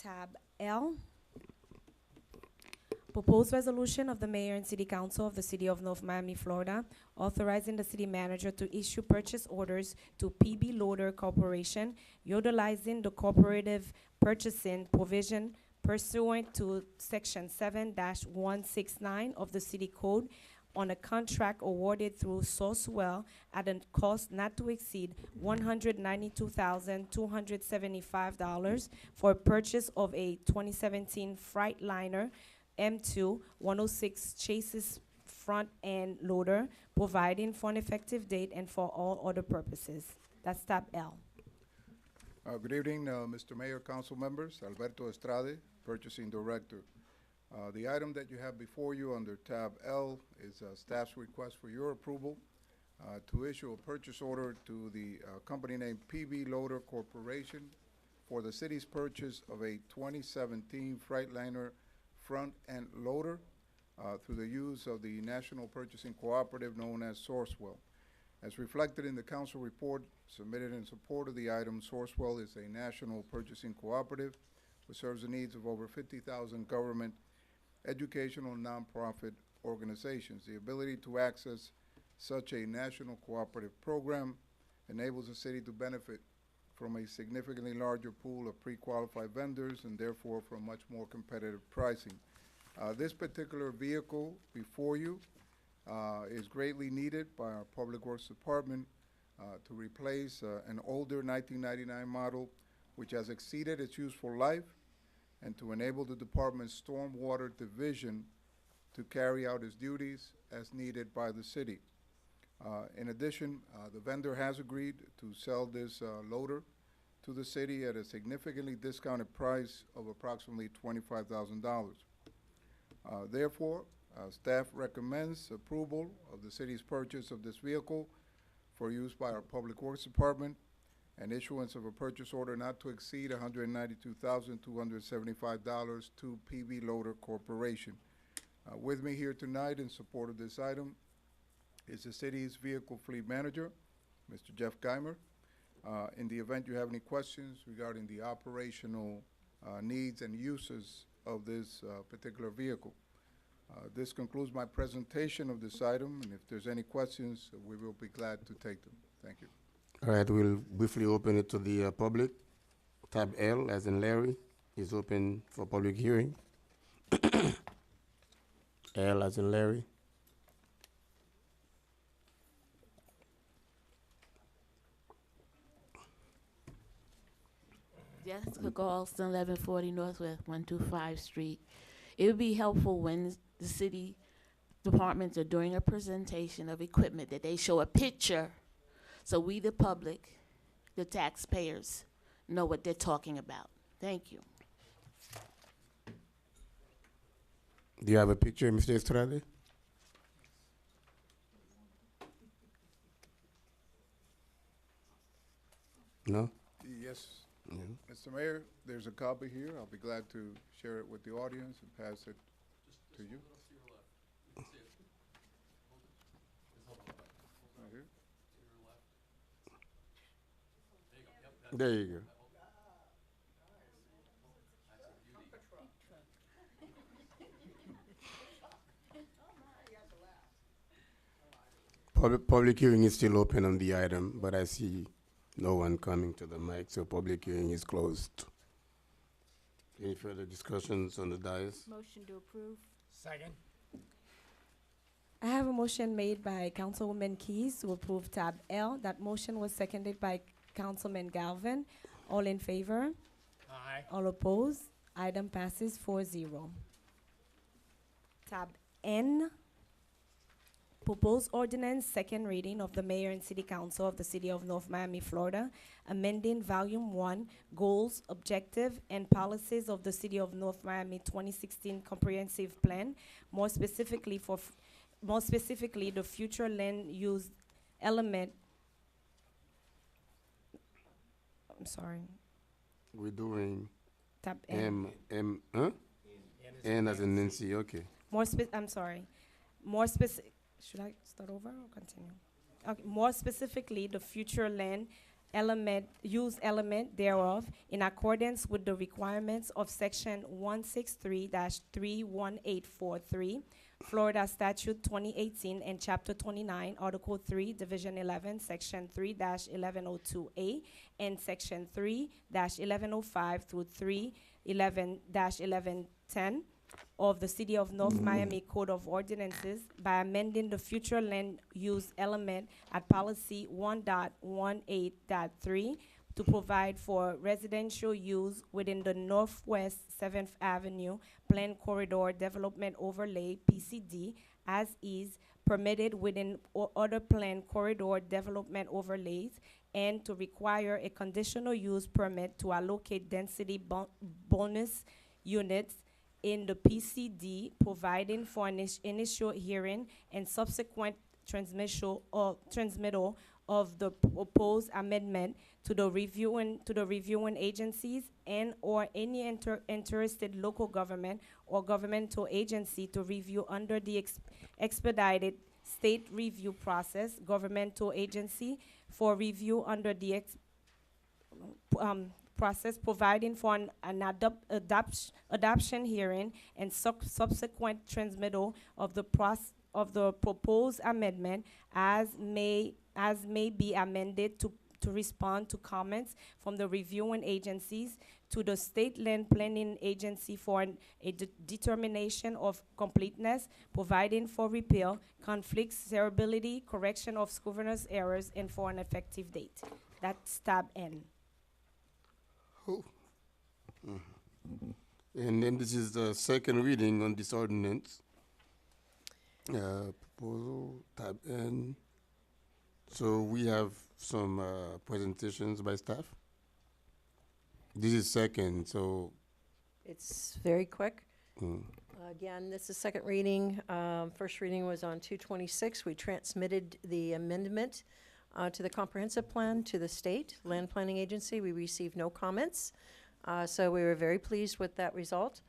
Tab L. Proposed resolution of the mayor and city council of the city of North Miami, Florida, authorizing the city manager to issue purchase orders to PB Loader Corporation, utilizing the cooperative purchasing provision pursuant to section 7-169 of the city code on a contract awarded through Sourcewell at a cost not to exceed $192,275 for purchase of a 2017 Freightliner M2 106 chassis front end loader, providing for an effective date and for all other purposes. That's tab L. Good evening, Mr. Mayor, council members. Alberto Estrade, Purchasing Director. The item that you have before you under tab L is staff's request for your approval to issue a purchase order to the company named PB Loader Corporation for the city's purchase of a 2017 Freightliner front end loader through the use of the National Purchasing Cooperative known as Sourcewell. As reflected in the council report submitted in support of the item, Sourcewell is a national purchasing cooperative which serves the needs of over 50,000 government, educational, and nonprofit organizations. The ability to access such a national cooperative program enables the city to benefit from a significantly larger pool of pre-qualified vendors and therefore from much more competitive pricing. This particular vehicle before you is greatly needed by our Public Works Department to replace an older 1999 model which has exceeded its useful life and to enable the department's stormwater division to carry out its duties as needed by the city. In addition, the vendor has agreed to sell this loader to the city at a significantly discounted price of approximately $25,000. Therefore, staff recommends approval of the city's purchase of this vehicle for use by our Public Works Department and issuance of a purchase order not to exceed $192,275 to PB Loader Corporation. With me here tonight in support of this item is the city's vehicle fleet manager, Mr. Jeff Geimer. In the event you have any questions regarding the operational needs and uses of this particular vehicle. This concludes my presentation of this item, and if there's any questions, we will be glad to take them. Thank you. All right, we'll briefly open it to the public. Tab L, as in Larry, is open for public hearing. L, as in Larry. Jessica Galston, 1140 Northwest 125 Street. It would be helpful when the city departments are doing a presentation of equipment that they show a picture so we, the public, the taxpayers, know what they're talking about. Thank you. Do you have a picture, Mr. Estrade? No? Yes, Yeah. Mr. Mayor, there's a copy here. I'll be glad to share it with the audience and pass it to you. Right here. There you go. Public hearing is still open on the item, but I see no one coming to the mic, so public hearing is closed. Any further discussions on the dais? Motion to approve. Second. I have a motion made by Councilwoman Keys to approve tab L. That motion was seconded by Councilman Galvin. All in favor? Aye. All opposed? Item passes 4-0. Tab N. Proposed ordinance, second reading of the mayor and city council of the city of North Miami, Florida, amending volume 1, goals, objective, and policies of the city of North Miami 2016 comprehensive plan, more specifically the future land use element. I'm sorry, We're doing tab N. N as in Nancy, okay. More specific. Should I start over or continue? Okay. More specifically, the future land use element thereof in accordance with the requirements of section 163-31843, Florida Statute 2018, and Chapter 29, Article 3, Division 11, Section 3-1102A, and Section 3-1105 through 3-11-1110 of the City of North Miami Code of Ordinances by amending the future land use element at policy 1.18.3 to provide for residential use within the Northwest 7th Avenue Plan Corridor Development Overlay, PCD, as is permitted within other Plan Corridor Development Overlays, and to require a conditional use permit to allocate density bonus units in the PCD, providing for an initial hearing and subsequent transmittal of the proposed amendment to the reviewing agencies and or any interested local government or governmental agency to review under the expedited state review process, governmental agency for review under the process, providing for an adoption hearing and subsequent transmittal of the proposed amendment as may be amended to respond to comments from the reviewing agencies to the State Land Planning Agency for a determination of completeness, providing for repeal, conflict severability, correction of scrivener's errors, and for an effective date. That's tab N. And then this is the second reading on this ordinance. Proposal, tab N. So we have some presentations by staff. This is second, so. It's very quick. mm, Again, this is second reading. First reading was on 2/26. We transmitted the amendment to the comprehensive plan to the state land planning agency. We received no comments, so we were very pleased with that result.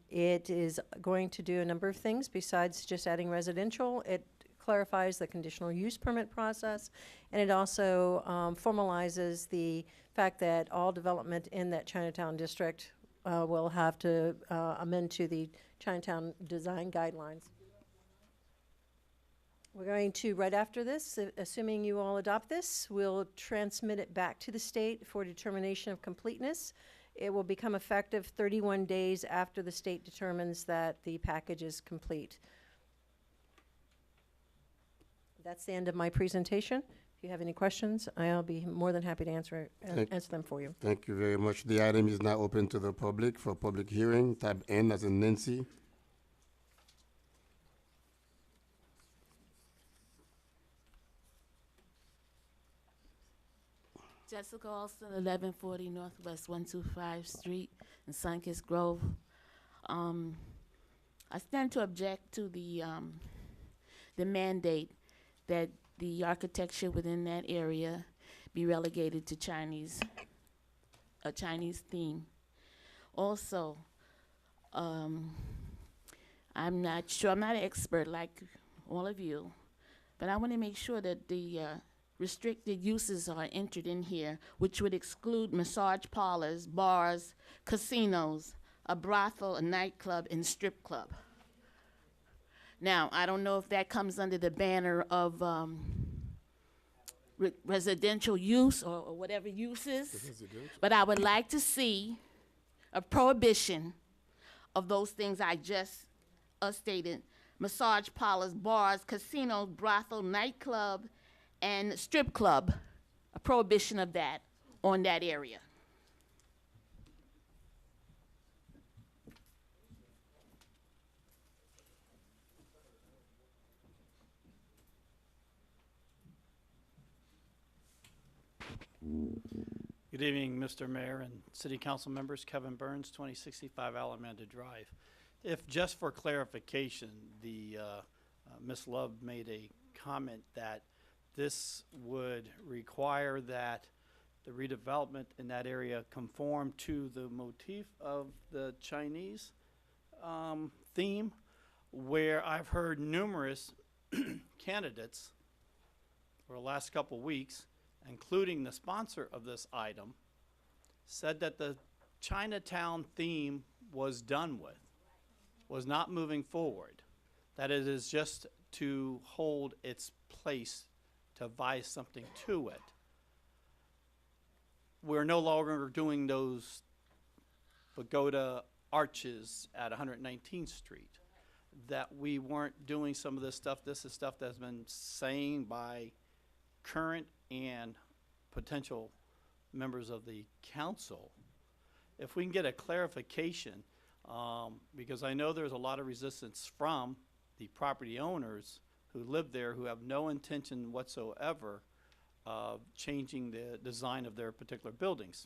It is going to do a number of things besides just adding residential. It clarifies the conditional use permit process, and it also formalizes the fact that all development in that Chinatown district will have to amend to the Chinatown design guidelines. We're going to, right after this, assuming you all adopt this, we'll transmit it back to the state for determination of completeness. It will become effective 31 days after the state determines that the package is complete. That's the end of my presentation. If you have any questions, I'll be more than happy to answer them for you. Thank you very much. The item is now open to the public for public hearing. Tab N as in Nancy. Jessica Alston, 1140 Northwest 125 Street in Sunkist Grove. I stand to object to the mandate that the architecture within that area be relegated to a Chinese theme. Also, I'm not sure, I'm not an expert like all of you, but I want to make sure that the restricted uses are entered in here, which would exclude massage parlors, bars, casinos, a brothel, a nightclub, and strip club. Now, I don't know if that comes under the banner of residential use or whatever uses, but I would like to see a prohibition of those things I just stated: massage parlors, bars, casinos, brothel, nightclub, and strip club, a prohibition of that on that area. Good evening, Mr. Mayor and City Council members. Kevin Burns, 2065 Alamanda Drive. If just for clarification, Ms. Love made a comment that this would require that the redevelopment in that area conform to the motif of the Chinese theme, where I've heard numerous candidates for the last couple weeks including the sponsor of this item, said that the Chinatown theme was done with, was not moving forward, that it is just to hold its place, to vie something to it. We're no longer doing those pagoda arches at 119th Street. That we weren't doing some of this stuff. This is stuff that's been saying by current and potential members of the council. If we can get a clarification, because I know there's a lot of resistance from the property owners who live there who have no intention whatsoever of changing the design of their particular buildings.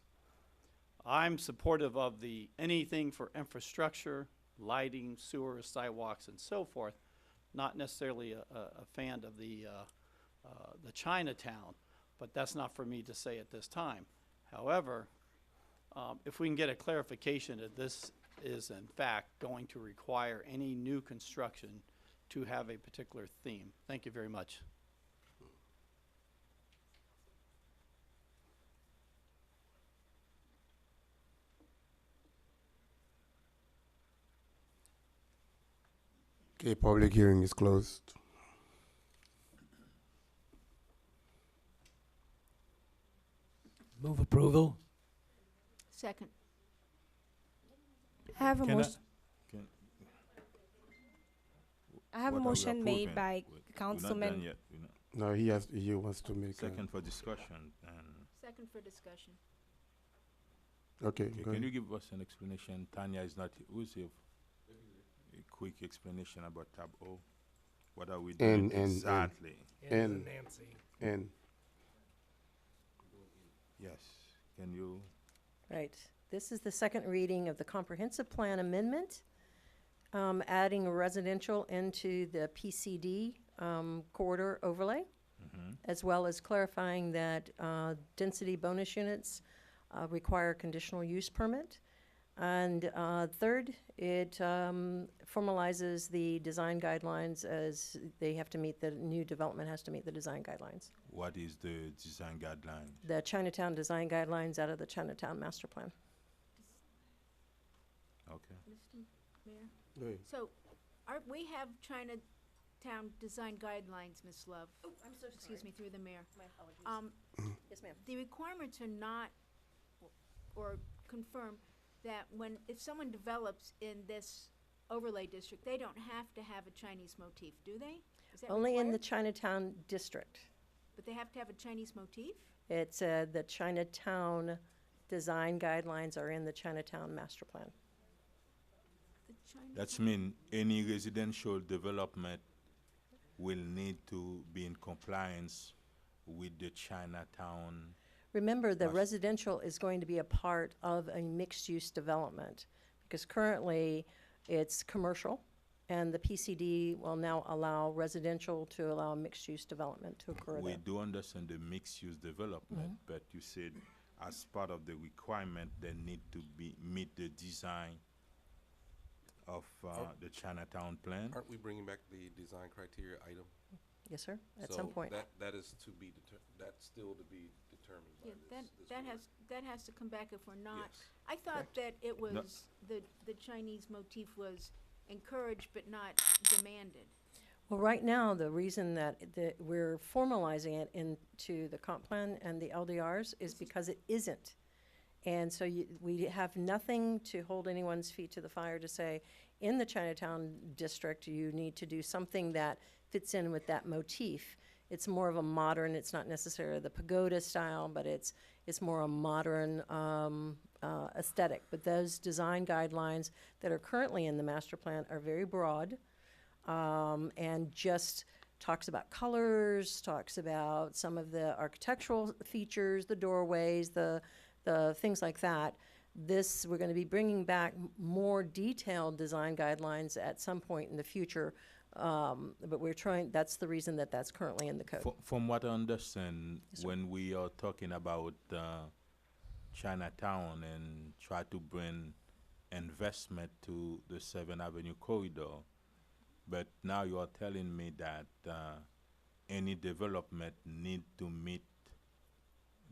I'm supportive of the anything for infrastructure, lighting, sewers, sidewalks, and so forth. Not necessarily a fan of the Chinatown, but that's not for me to say at this time. However, if we can get a clarification that this is in fact going to require any new construction to have a particular theme. Thank you very much. Okay, public hearing is closed. Move approval. Second. I have a Can I- motion. can- I have a what are we motion made approving? by We're not done Councilman. yet, you know. No, he wants to make a, Second for discussion, and Second for discussion. okay, okay, go can ahead. you give us an explanation? Tanya is not, who's here? A quick explanation about tab O. What are we doing And- exactly? And- Nancy. And Yes, can you, Right. This is the second reading of the comprehensive plan amendment, adding residential into the PCD corridor overlay, as well as clarifying that density bonus units require conditional use permit. And third, it formalizes the design guidelines as they have to meet, the new development has to meet the design guidelines. what is the design guideline? The Chinatown design guidelines out of the Chinatown master plan. Okay. Mr. Mayor? go ahead. So, we have Chinatown design guidelines, Ms. Love. Oh, I'm so Excuse me, through the mayor. My apologies. Yes, ma'am. The requirements are not, or confirm that if someone develops in this overlay district, they don't have to have a Chinese motif, do they? Is that Only in the required? Chinatown district. But they have to have a Chinese motif? It's the Chinatown design guidelines are in the Chinatown master plan. The Chinese. That's mean any residential development will need to be in compliance with the Chinatown. Remember, the Mas- residential is going to be a part of a mixed-use development, because currently it's commercial, and the PCD will now allow residential to allow mixed-use development to occur We there. do understand the mixed-use development, but you said as part of the requirement, they need to meet the design of the Chinatown plan. Aren't we bringing back the design criteria item? Yes, sir, at some So point. that is to be that's still to be determined by Yeah, this that board. that has to come back if we're not. Yes. I thought that it was, the Chinese motif was encouraged but not demanded. Well, right now, the reason that we're formalizing it into the comp plan and the LDRs is because it isn't. And so we have nothing to hold anyone's feet to the fire to say, in the Chinatown district, you need to do something that fits in with that motif. It's more of a modern, it's not necessarily the pagoda style, but it's more a modern aesthetic. But those design guidelines that are currently in the master plan are very broad, and just talks about colors, talks about some of the architectural features, the doorways, the things like that. This, we're going to be bringing back more detailed design guidelines at some point in the future, but we're trying, that's the reason that that's currently in the code. From what I understand, Yes, sir. when we are talking about Chinatown and try to bring investment to the 7th Avenue corridor, but now you are telling me that any development need to meet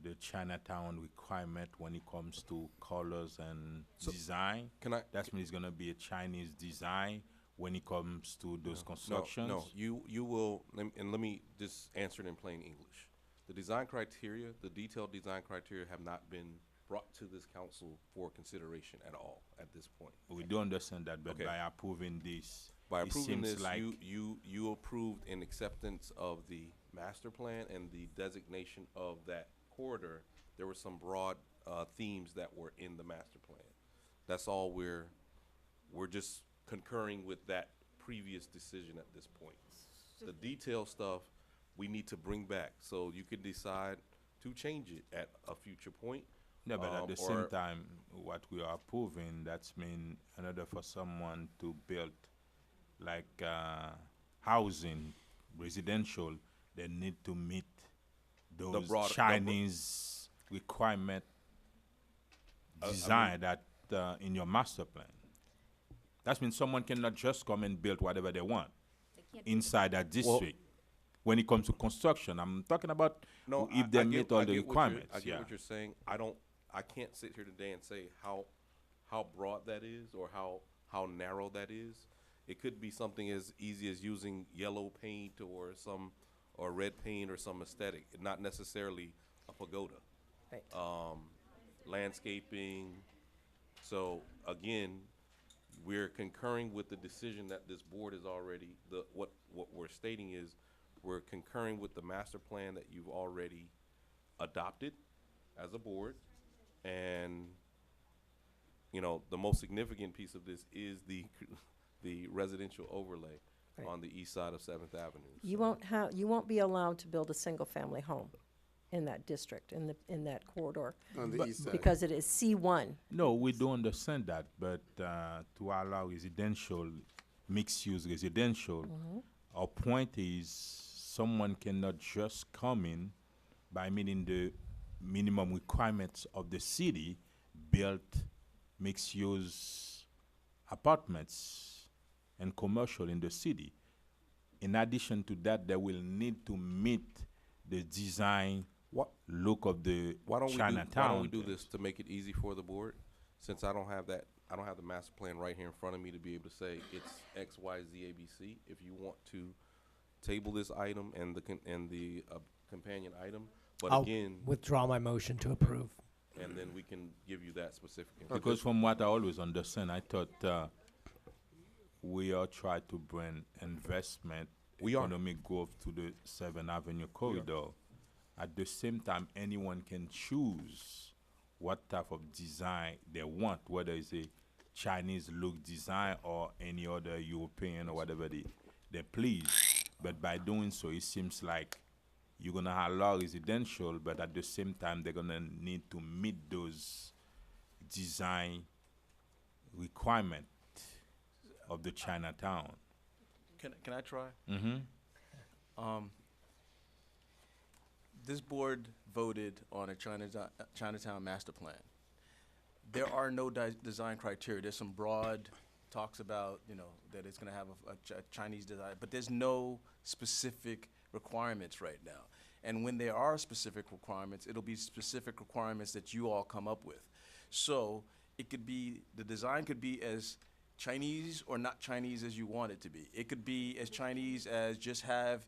the Chinatown requirement when it comes to colors and So, design? Can I? That means it's gonna be a Chinese design when it comes to those constructions? No, you will, let me just answer it in plain English. The design criteria, the detailed design criteria have not been brought to this council for consideration at all at this point. We do understand that, but Okay. by approving this, By it approving seems this, like you approved an acceptance of the master plan and the designation of that corridor. There were some broad, themes that were in the master plan. That's all we're just concurring with that previous decision at this point. The detail stuff, we need to bring back, so you can decide to change it at a future point. no, but at the or- same time, what we are approving, that's mean in order for someone to build like housing, residential, they need to meet those broad- the Chinese requirement design that in your master plan. That means someone cannot just come and build whatever they want They can't do inside that district. When it comes to construction, I'm talking about No, if I- they I get- meet all I the get what you're- requirements. I get Yeah. what you're saying. I can't sit here today and say how broad that is or how narrow that is. It could be something as easy as using yellow paint or red paint or some aesthetic, not necessarily a pagoda. Right. Landscaping. So again, we're concurring with the decision that this board is already, what we're stating is, we're concurring with the master plan that you've already adopted as a board. And, you know, the most significant piece of this is the residential overlay Right. on the east side of Seventh Avenue. You So- won't be allowed to build a single-family home in that district, in that corridor, On the east side. because it is C1. No, we do understand that, but to allow residential, mixed-use residential, our point is someone cannot just come in by meeting the minimum requirements of the city, build mixed-use apartments and commercial in the city. In addition to that, they will need to meet the design What- look of the Why don't Chinatown. we do things. this to make it easy for the board? Since I don't have the master plan right here in front of me to be able to say it's X, Y, Z, A, B, C. If you want to table this item and the companion item, but I'll again, withdraw my motion to approve. and then we can give you that specific. Because from what I always understand, I thought we are trying to bring investment, We are. economic growth to the 7th Avenue corridor. At the same time, anyone can choose what type of design they want, whether it's a Chinese look design or any other European or whatever they please. But by doing so, it seems like you're gonna allow residential, but at the same time, they're gonna need to meet those design requirement of the Chinatown. Can I try? Mm-hmm. This board voted on a Chinatown master plan. There are no design criteria. There's some broad talks about, that it's gonna have a Chinese design, but there's no specific requirements right now. And when there are specific requirements, it'll be specific requirements that you all come up with. So it could be, the design could be as Chinese or not Chinese as you want it to be. It could be as Chinese as just have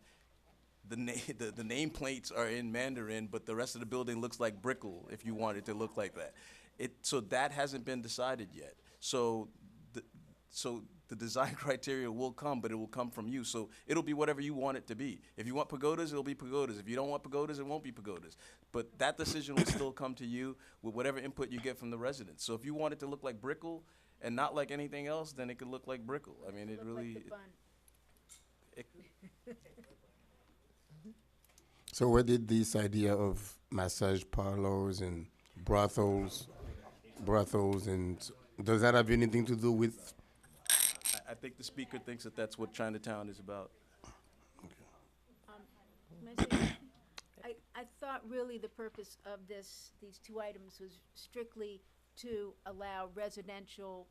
the nameplates are in Mandarin, but the rest of the building looks like Brickell, if you want it to look like that. So that hasn't been decided yet. So the design criteria will come, but it will come from you. So it'll be whatever you want it to be. If you want pagodas, it'll be pagodas. If you don't want pagodas, it won't be pagodas. But that decision will still come to you with whatever input you get from the residents. So if you want it to look like Brickell and not like anything else, then it could look like Brickell. I mean, it Look really. like the bun. So where did this idea of massage parlors and brothels, and does that have anything to do with? I think the speaker thinks that that's what Chinatown is about. May I say something? I thought really the purpose of these two items was strictly to allow residential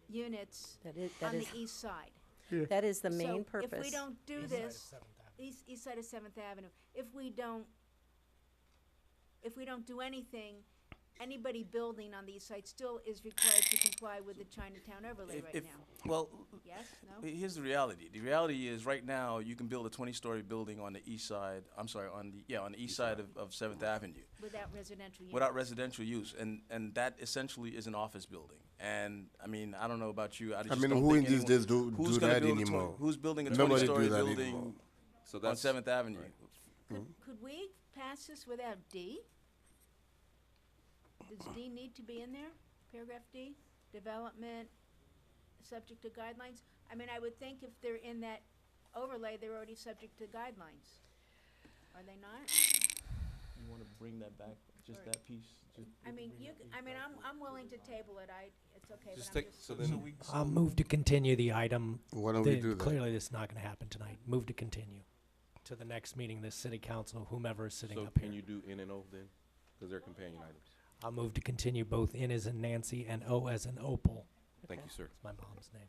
units on the east side. That is the main So purpose. if we don't do this, east side of Seventh Avenue, if we don't if we don't do anything, anybody building on these sites still is required to comply with the Chinatown overlay right now. Well, Yes, no? here's the reality. The reality is, right now, you can build a 20-story building on the east side, on the east side of 7th Avenue Without residential units. without residential use, and that essentially is an office building. And, I mean, I don't know about you, I just mean, don't who in think these anyone- days do who's gonna that build a anymore? Who's building a Nobody do 20-story that building anymore. So on that's 7th Avenue? Could we pass this without D? Does D need to be in there? Paragraph D? Development, subject to guidelines? I mean, I would think if they're in that overlay, they're already subject to guidelines. Are they not? You want to bring that back, just Or- that piece? I mean, I'm willing to table it. It's okay, but Just I'm take, just. so then, I'll move to continue the item. Why don't we do that? Clearly, this is not going to happen tonight. Move to continue to the next meeting, the city council, whomever is sitting so up can here. you do N and O then? Because they're companion items. I'll move to continue both N as in Nancy and O as in Opal. Thank you, sir. It's my mom's name.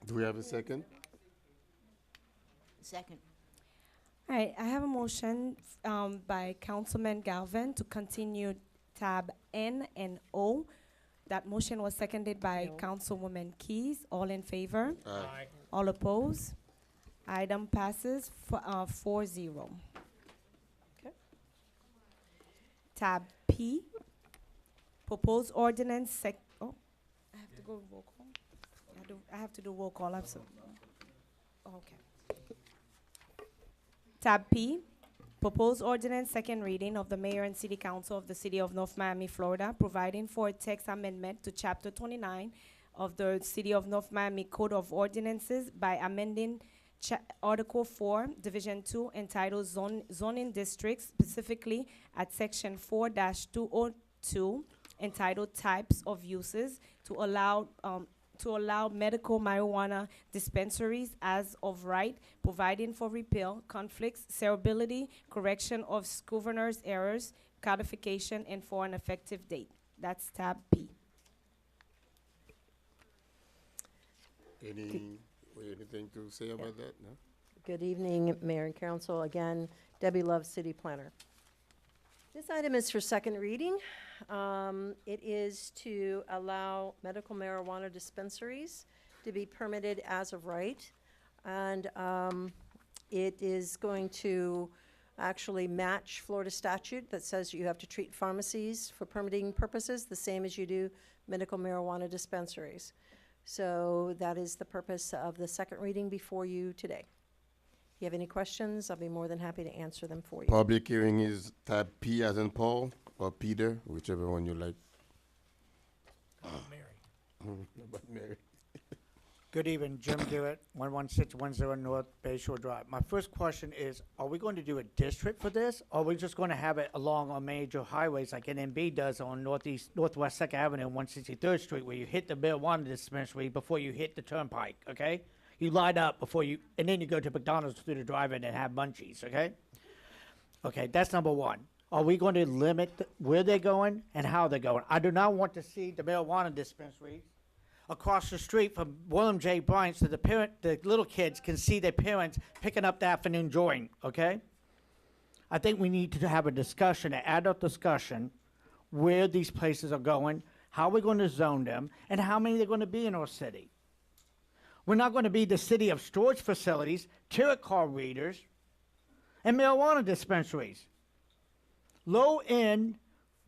Do we have a second? Second. All right, I have a motion by Councilman Galvin to continue tab N and O. That motion was seconded by No. Councilwoman Keys. All in favor? Aye. All opposed? Item passes 4-0. Okay. Tab P, proposed ordinance I have to go roll call? I have to do roll call, absolutely. Okay. Tab P, proposed ordinance, second reading of the mayor and city council of the city of North Miami, Florida, providing for a text amendment to chapter 29 of the city of North Miami Code of Ordinances by amending Article 4, Division 2, entitled Zoning Districts, specifically at Section 4-202, entitled Types of Uses, to allow medical marijuana dispensaries as of right, providing for repeal, conflicts, severability, correction of governor's errors, codification, and for an effective date. That's tab P. Anything to say about that? No? Good evening, Mayor and Council. Again, Debbie Love, City Planner. This item is for second reading. It is to allow medical marijuana dispensaries to be permitted as of right. And it is going to actually match Florida statute that says you have to treat pharmacies for permitting purposes the same as you do medical marijuana dispensaries. So that is the purpose of the second reading before you today. If you have any questions, I'll be more than happy to answer them for you. Public hearing is tab P as in Paul or Peter, whichever one you like. Mary. But Mary. Good evening, Jim Dewitt, 11610 North Bay Shore Drive. My first question is, are we going to do a district for this, or are we just going to have it along on major highways like NMB does on Northwest 2nd Avenue and 163rd Street, where you hit the marijuana dispensary before you hit the turnpike, okay? You light up before you, and then you go to McDonald's through the drive-in and have munchies, okay? Okay, that's number one. Are we going to limit where they're going and how they're going? I do not want to see the marijuana dispensaries across the street from William J. Bryant so the little kids can see their parents picking up the afternoon joint, okay? I think we need to have a discussion, an adult discussion, where these places are going, how we're going to zone them, and how many they're going to be in our city. We're not going to be the city of storage facilities, tarot card readers, and marijuana dispensaries. Low-end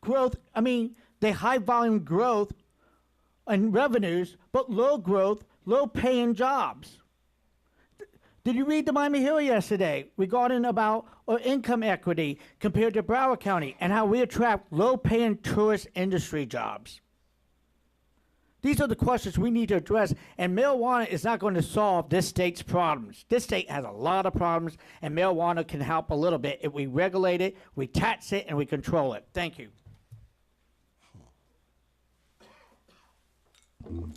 growth, they high volume growth and revenues, but low growth, low paying jobs. Did you read the Miami Herald yesterday regarding about our income equity compared to Broward County and how we attract low paying tourist industry jobs? These are the questions we need to address, and marijuana is not going to solve this state's problems. This state has a lot of problems, and marijuana can help a little bit if we regulate it, we tax it, and we control it. Thank you.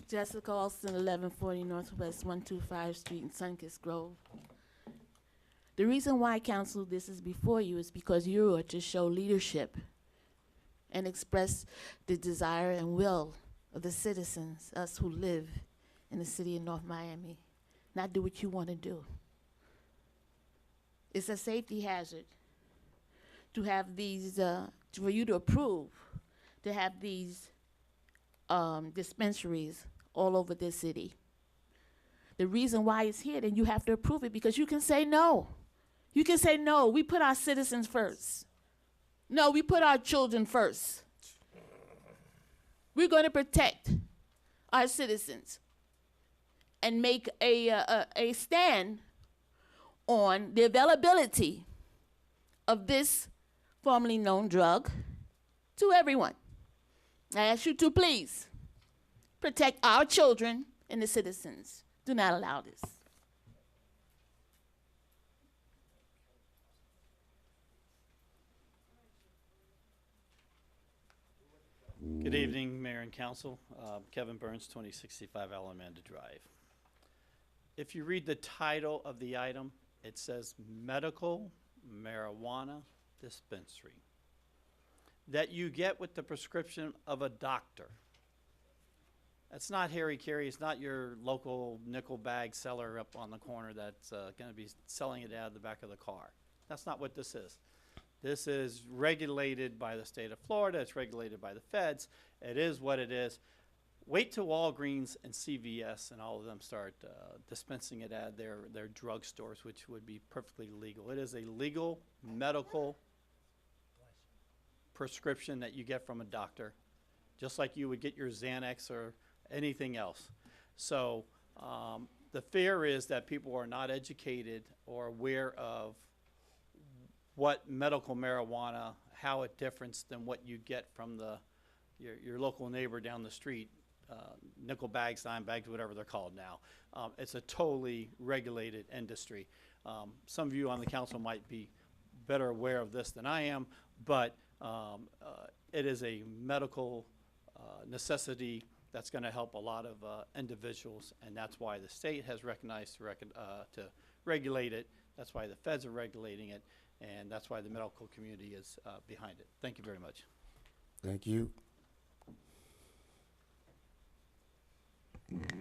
Jessica Alston, 1140 Northwest 125 Street in Sunkist Grove. The reason why, Council, this is before you is because you are to show leadership and express the desire and will of the citizens, us who live in the city of North Miami, not do what you want to do. It's a safety hazard to have these, for you to approve, to have these dispensaries all over this city. The reason why it's here, then you have to approve it because you can say no. You can say no, we put our citizens first. No, we put our children first. We're going to protect our citizens and make a stand on the availability of this formerly known drug to everyone. I ask you to please protect our children and the citizens. Do not allow this. Good evening, Mayor and Council. Kevin Burns, 2065 Alamanda Drive. If you read the title of the item, it says medical marijuana dispensary that you get with the prescription of a doctor. That's not Harry Carey. It's not your local nickel bag seller up on the corner that's going to be selling it out of the back of the car. That's not what this is. This is regulated by the state of Florida. It's regulated by the feds. It is what it is. Wait till Walgreens and CVS and all of them start dispensing it at their drugstores, which would be perfectly legal. It is a legal medical prescription that you get from a doctor, just like you would get your Xanax or anything else. So the fear is that people are not educated or aware of what medical marijuana, how it differs than what you get from your local neighbor down the street, nickel bags, dime bags, whatever they're called now. It's a totally regulated industry. Some of you on the council might be better aware of this than I am, but it is a medical necessity that's going to help a lot of individuals, and that's why the state has recognized to regulate it. That's why the feds are regulating it, and that's why the medical community is behind it. Thank you very much. Thank you.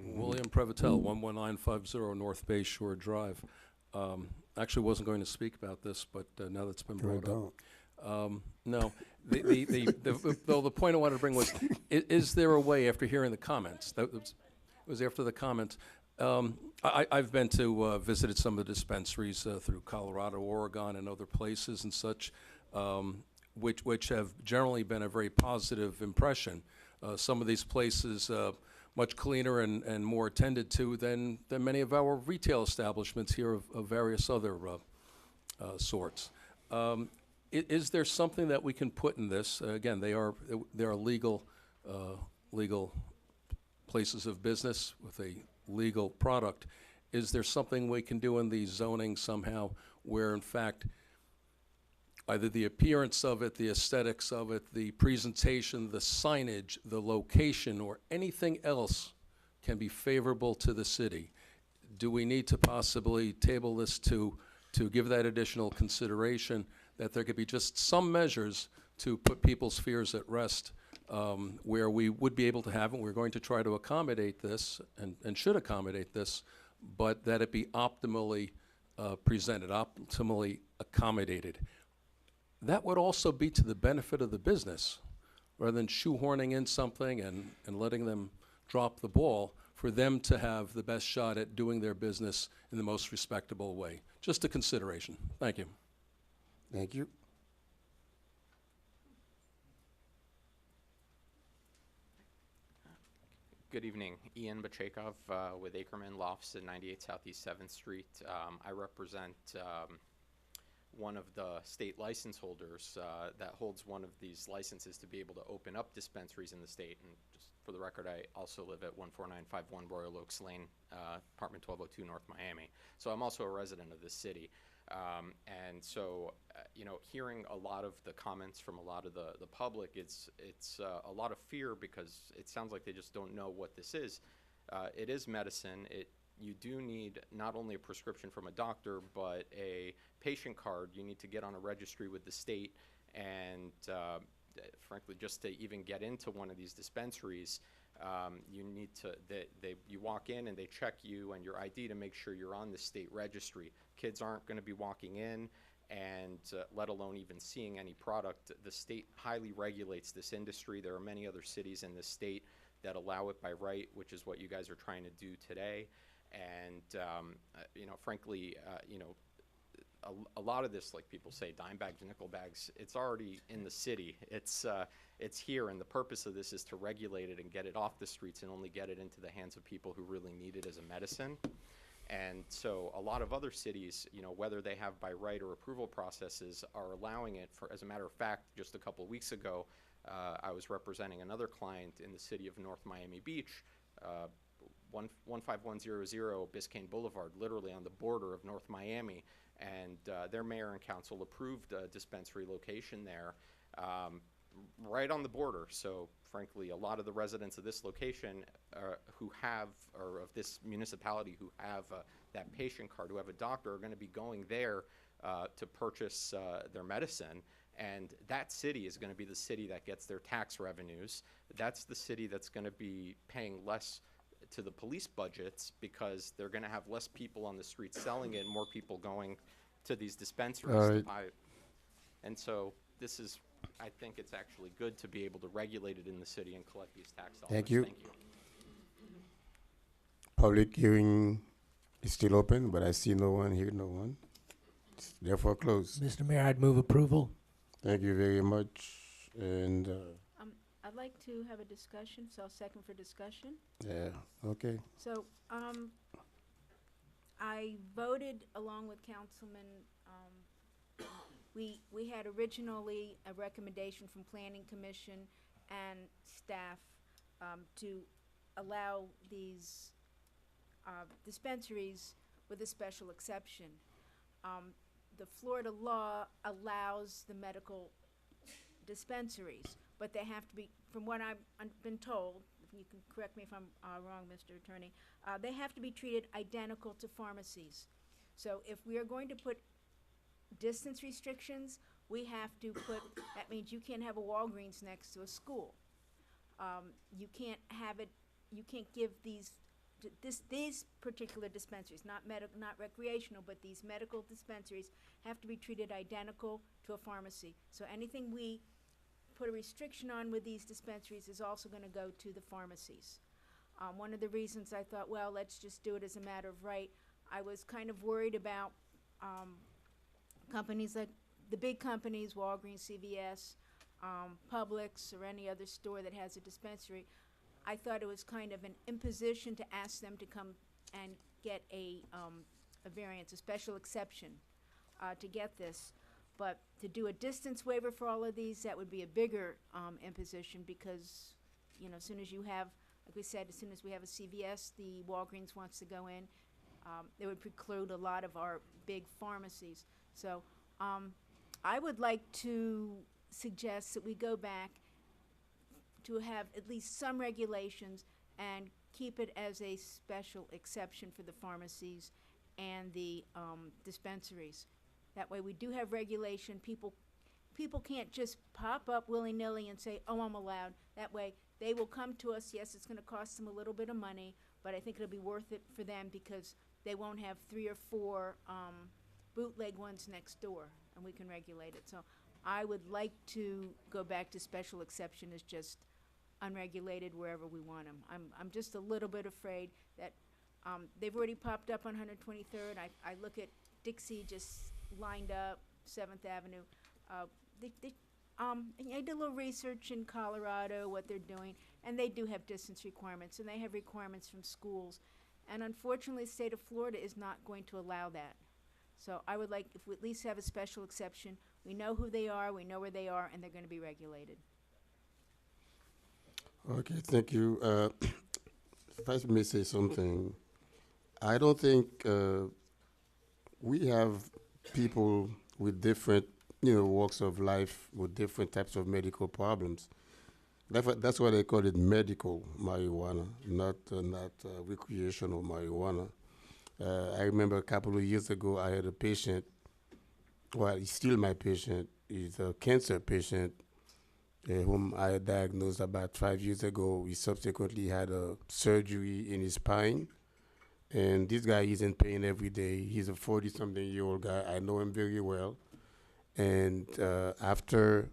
William Prevotel, 11950 North Bay Shore Drive. Actually wasn't going to speak about this, but now that's been brought up. No, the point I wanted to bring was, is there a way, after hearing the comments, that was after the comments, I've been to, visited some of the dispensaries through Colorado, Oregon, and other places and such, which have generally been a very positive impression. Some of these places, much cleaner and more attended to than many of our retail establishments here of various other sorts. Is there something that we can put in this? Again, they are legal places of business with a legal product. Is there something we can do in the zoning somehow where, in fact, either the appearance of it, the aesthetics of it, the presentation, the signage, the location, or anything else can be favorable to the city? Do we need to possibly table this to give that additional consideration, that there could be just some measures to put people's fears at rest, where we would be able to have it? We're going to try to accommodate this and should accommodate this, but that it be optimally presented, optimally accommodated. That would also be to the benefit of the business, rather than shoehorning in something and letting them drop the ball, for them to have the best shot at doing their business in the most respectable way. Just a consideration. Thank you. Thank you. Good evening. Ian Bachakov with Ackerman Lofts at 98 Southeast 7th Street. I represent one of the state license holders that holds one of these licenses to be able to open up dispensaries in the state. And just for the record, I also live at 14951 Royal Oaks Lane, apartment 1202 North Miami. So I'm also a resident of this city. And so, you know, hearing a lot of the comments from a lot of the public, it's a lot of fear, because it sounds like they just don't know what this is. It is medicine. You do need not only a prescription from a doctor, but a patient card. You need to get on a registry with the state, and frankly, just to even get into one of these dispensaries, You need to, you walk in and they check you and your ID to make sure you're on the state registry. Kids aren't going to be walking in and let alone even seeing any product. The state highly regulates this industry. There are many other cities in the state that allow it by right, which is what you guys are trying to do today. And, you know, frankly, you know, a lot of this, like people say, dime bags, nickel bags, it's already in the city. It's here, and the purpose of this is to regulate it and get it off the streets and only get it into the hands of people who really need it as a medicine. And so a lot of other cities, you know, whether they have by right or approval processes, are allowing it. For, as a matter of fact, just a couple of weeks ago, I was representing another client in the city of North Miami Beach, 15100 Biscayne Boulevard, literally on the border of North Miami. And their mayor and council approved a dispensary location there, right on the border. So frankly, a lot of the residents of this location who have, or of this municipality who have that patient card, who have a doctor, are going to be going there to purchase their medicine. And that city is going to be the city that gets their tax revenues. That's the city that's going to be paying less to the police budgets, because they're going to have less people on the streets selling it, and more people going to these dispensaries to buy it. And so this is, I think it's actually good to be able to regulate it in the city and collect these tax dollars. Thank you. Thank you. Public hearing is still open, but I see no one, hear no one. It's therefore closed. Mr. Mayor, I'd move approval. Thank you very much. And, I'd like to have a discussion, so I'll second for discussion. yeah, okay. So, I voted along with Councilman, we had originally a recommendation from Planning Commission and staff to allow these dispensaries with a special exception. The Florida law allows the medical dispensaries, but they have to be, from what I've been told, you can correct me if I'm wrong, Mr. Attorney, they have to be treated identical to pharmacies. So if we are going to put distance restrictions, we have to put, that means you can't have a Walgreens next to a school. You can't have it, you can't give these particular dispensaries, not recreational, but these medical dispensaries have to be treated identical to a pharmacy. So anything we put a restriction on with these dispensaries is also going to go to the pharmacies. One of the reasons I thought, well, let's just do it as a matter of right, I was kind of worried about companies like the big companies, Walgreens, CVS, Publix, or any other store that has a dispensary. I thought it was kind of an imposition to ask them to come and get a variance, a special exception to get this. But to do a distance waiver for all of these, that would be a bigger imposition, because, you know, as soon as you have, like we said, as soon as we have a CVS, the Walgreens wants to go in, it would preclude a lot of our big pharmacies. So I would like to suggest that we go back to have at least some regulations and keep it as a special exception for the pharmacies and the dispensaries. That way we do have regulation. People can't just pop up willy-nilly and say, oh, I'm allowed. That way they will come to us. Yes, it's going to cost them a little bit of money, but I think it'll be worth it for them, because they won't have 3 or 4 bootleg ones next door, and we can regulate it. So I would like to go back to special exception as just unregulated wherever we want them. I'm just a little bit afraid that they've already popped up on 123rd. I look at Dixie just lined up, 7th Avenue. I did a little research in Colorado, what they're doing, and they do have distance requirements, and they have requirements from schools. And unfortunately, the state of Florida is not going to allow that. So I would like, if we at least have a special exception, we know who they are, we know where they are, and they're going to be regulated. Okay, thank you. If I may say something, I don't think we have people with different, walks of life with different types of medical problems. That's why they call it medical marijuana, not recreational marijuana. I remember a couple of years ago, I had a patient, well, he's still my patient. He's a cancer patient, whom I diagnosed about 5 years ago. He subsequently had a surgery in his spine. And this guy is in pain every day. He's a 40-something-year-old guy. I know him very well. And after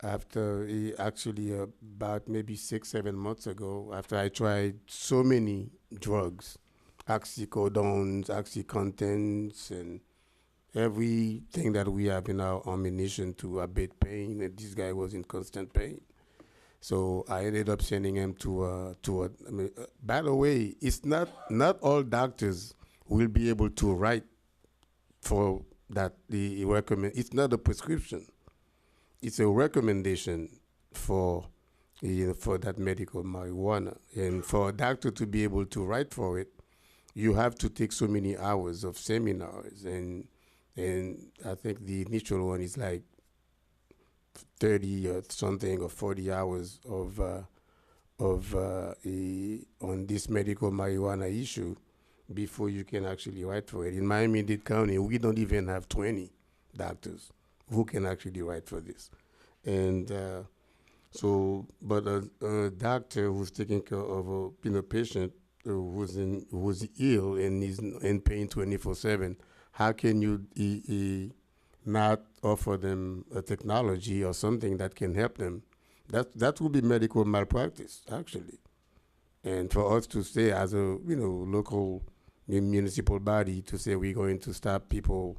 he actually about maybe 6-7 months ago, after I tried so many drugs, oxycodones, oxycontins, and everything that we have in our ammunition to abate pain, and this guy was in constant pain. So I ended up sending him to I mean, by the way, it's not all doctors will be able to write for that. The recommend, it's not a prescription. It's a recommendation for for that medical marijuana. And for a doctor to be able to write for it, you have to take so many hours of seminars, and I think the initial one is like 30 or something or 40 hours of on this medical marijuana issue before you can actually write for it. In Miami-Dade County, we don't even have 20 doctors who can actually write for this. And but a doctor who's taking care of a patient who's ill and is in pain 24/7, how can you not offer them a technology or something that can help them? That would be medical malpractice, actually. And for us to say, as a local municipal body, to say we're going to stop people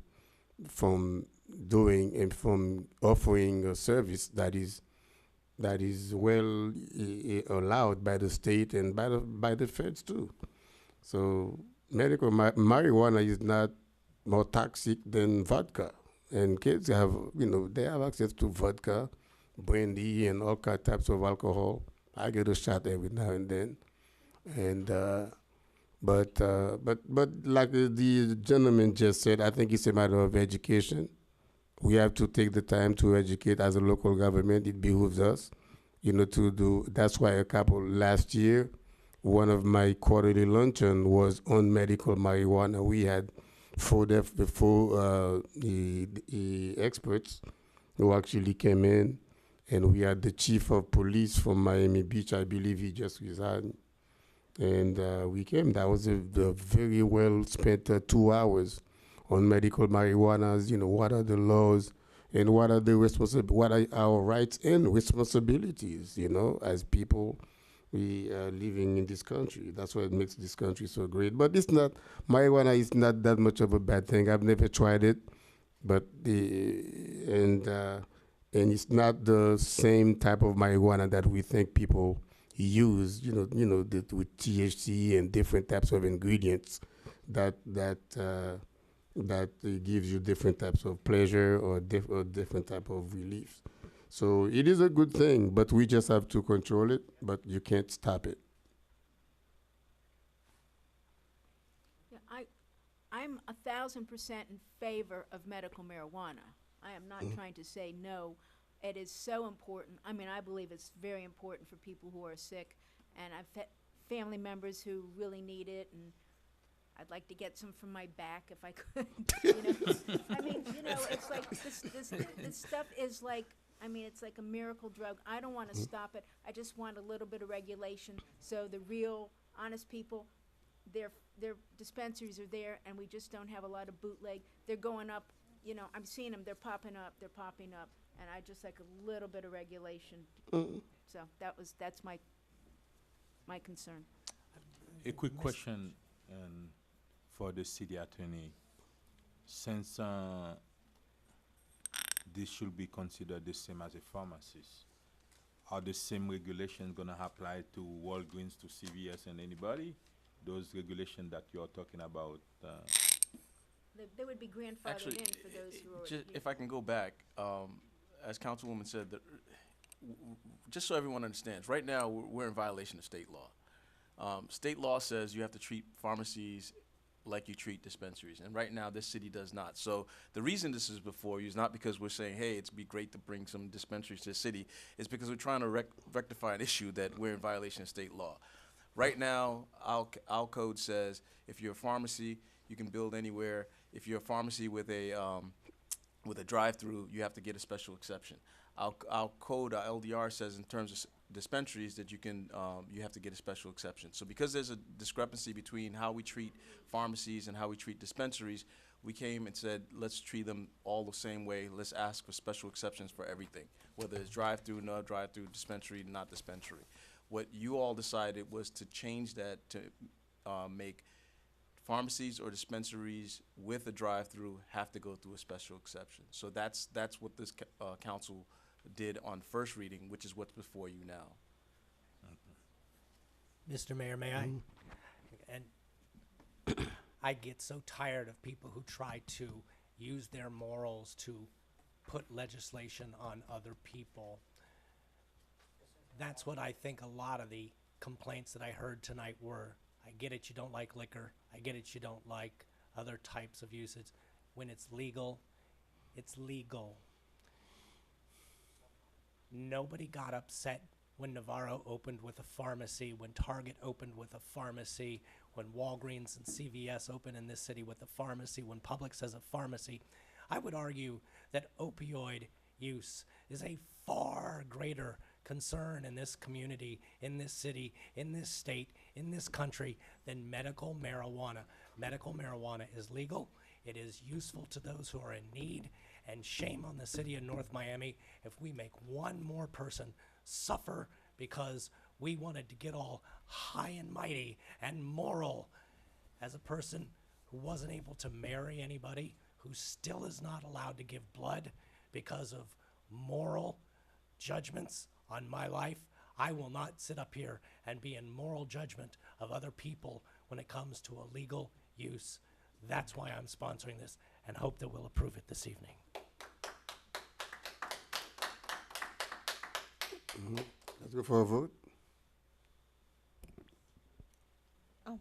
from doing and from offering a service that is well allowed by the state and by the feds too. So medical marijuana is not more toxic than vodka, and kids have they have access to vodka, brandy, and all types of alcohol. I get a shot every now and then, and but like the gentleman just said, I think it's a matter of education. We have to take the time to educate as a local government. It behooves us, to do. That's why last year, one of my quarterly luncheon was on medical marijuana. We had four experts who actually came in, and we had the chief of police from Miami Beach. I believe he just resigned. And we came. That was a very well spent 2 hours on medical marijuanas. What are the laws and what are what are our rights and responsibilities, as people living in this country. That's what makes this country so great. But marijuana is not that much of a bad thing. I've never tried it, but and it's not the same type of marijuana that we think people use, with THC and different types of ingredients that gives you different types of pleasure or different type of relief. So it is a good thing, but we just have to control it, but you can't stop it. Yeah, I'm 1,000% in favor of medical marijuana. I am not trying to say no. It is so important. I mean, I believe it's very important for people who are sick, and I've had family members who really need it, and I'd like to get some from my back if I could. I mean, it's like this stuff is like, it's like a miracle drug. I don't want to stop it. I just want a little bit of regulation so the real, honest people, their dispensaries are there, and we just don't have a lot of bootleg. They're going up. I'm seeing them. They're popping up. And I just like a little bit of regulation. So that's my concern. A quick question for the city attorney. Since this should be considered the same as a pharmacist, are the same regulations going to apply to Walgreens, to CVS, and anybody? Those regulations that you're talking about? They would be grandfathered in for those who are already. If I can go back, as Councilwoman said, just so everyone understands, right now we're in violation of state law. State law says you have to treat pharmacies like you treat dispensaries, and right now this city does not. So the reason this is before you is not because we're saying, hey, it'd be great to bring some dispensaries to the city. It's because we're trying to rectify an issue that we're in violation of state law. Right now, our code says if you're a pharmacy, you can build anywhere. If you're a pharmacy with a drive-through, you have to get a special exception. our code, our LDR says in terms of dispensaries that you can, you have to get a special exception. So because there's a discrepancy between how we treat pharmacies and how we treat dispensaries, we came and said, let's treat them all the same way. Let's ask for special exceptions for everything, whether it's drive-through, no drive-through, dispensary, not dispensary. What you all decided was to change that to make pharmacies or dispensaries with a drive-through have to go through a special exception. So that's what this council did on first reading, which is what's before you now. Mr. Mayor, may I? And I get so tired of people who try to use their morals to put legislation on other people. That's what I think a lot of the complaints that I heard tonight were. I get it, you don't like liquor. I get it, you don't like other types of usage. When it's legal, it's legal. Nobody got upset when Navarro opened with a pharmacy, when Target opened with a pharmacy, when Walgreens and CVS open in this city with a pharmacy, when Publix has a pharmacy. I would argue that opioid use is a far greater concern in this community, in this city, in this state, in this country than medical marijuana. Medical marijuana is legal. It is useful to those who are in need, and shame on the city of North Miami if we make one more person suffer because we wanted to get all high and mighty and moral. As a person who wasn't able to marry anybody, who still is not allowed to give blood because of moral judgments on my life, I will not sit up here and be in moral judgment of other people when it comes to a legal use. That's why I'm sponsoring this, and hope that we'll approve it this evening. Let's go for a vote. I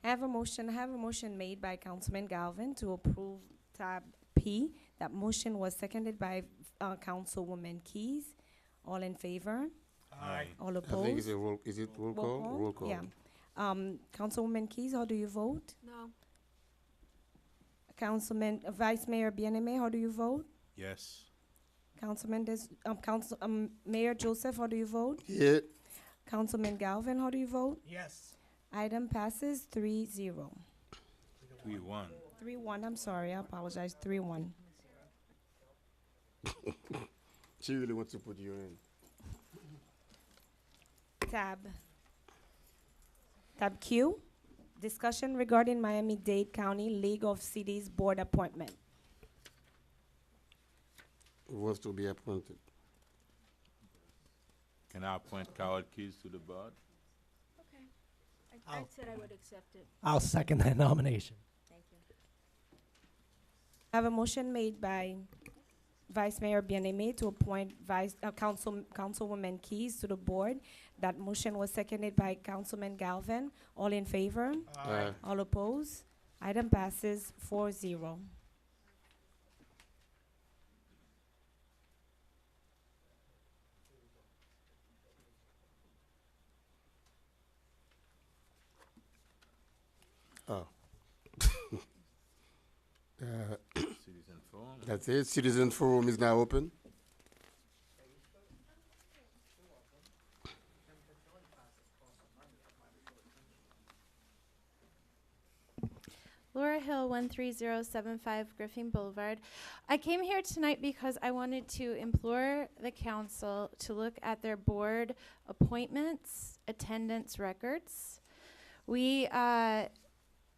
have a motion made by Councilman Galvin to approve tab P. That motion was seconded by Councilwoman Keys. All in favor? Aye. All I think opposed? it's a roll, is it roll call? Roll call. Yeah. Councilwoman Keys, how do you vote? No. Councilman, Vice Mayor Bien-Aimé, how do you vote? Yes. Mayor Joseph, how do you vote? Yeah. Councilman Galvin, how do you vote? Yes. Item passes 3-0. 3-1. 3-1, I'm sorry, I apologize, 3-1. She really wants to put you in. Tab Q, discussion regarding Miami-Dade County League of Cities Board appointment. Who wants to be appointed? Can I appoint Carol Keys to the board? Okay. I said I would accept it. I'll second that nomination. Thank you. I have a motion made by Vice Mayor Bien-Aimé to appoint Councilwoman Keys to the board. That motion was seconded by Councilman Galvin. All in favor? Aye. All opposed? Item passes 4-0. Oh. Citizen forum. That's it. Citizen forum is now open. Laura Hill, 13075 Griffin Boulevard. I came here tonight because I wanted to implore the council to look at their board appointments, attendance records.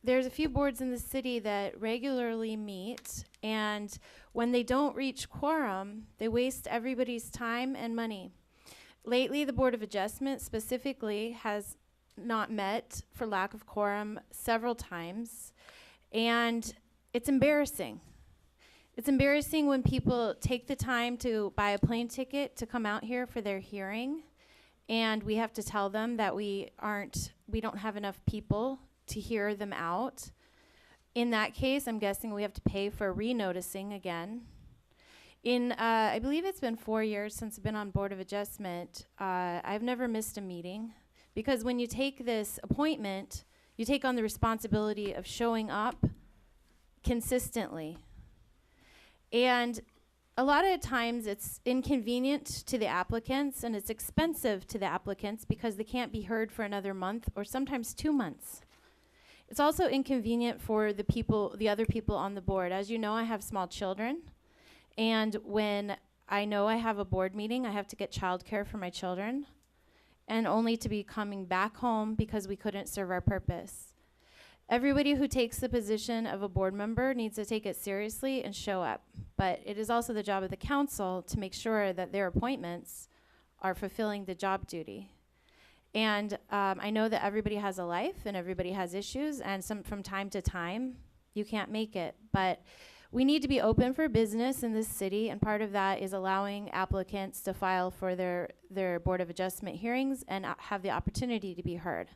There's a few boards in the city that regularly meet, and when they don't reach quorum, they waste everybody's time and money. Lately, the Board of Adjustment specifically has not met for lack of quorum several times. And it's embarrassing. It's embarrassing when people take the time to buy a plane ticket to come out here for their hearing, and we have to tell them that we don't have enough people to hear them out. In that case, I'm guessing we have to pay for renoticing again. I believe it's been 4 years since I've been on Board of Adjustment. I've never missed a meeting, because when you take this appointment, you take on the responsibility of showing up consistently. And a lot of times it's inconvenient to the applicants and it's expensive to the applicants because they can't be heard for another month or sometimes 2 months. It's also inconvenient for the other people on the board. As you know, I have small children, and when I know I have a board meeting, I have to get childcare for my children, and only to be coming back home because we couldn't serve our purpose. Everybody who takes the position of a board member needs to take it seriously and show up. But it is also the job of the council to make sure that their appointments are fulfilling the job duty. And I know that everybody has a life and everybody has issues, and from time to time, you can't make it. But we need to be open for business in this city, and part of that is allowing applicants to file for their Board of Adjustment hearings and have the opportunity to be heard.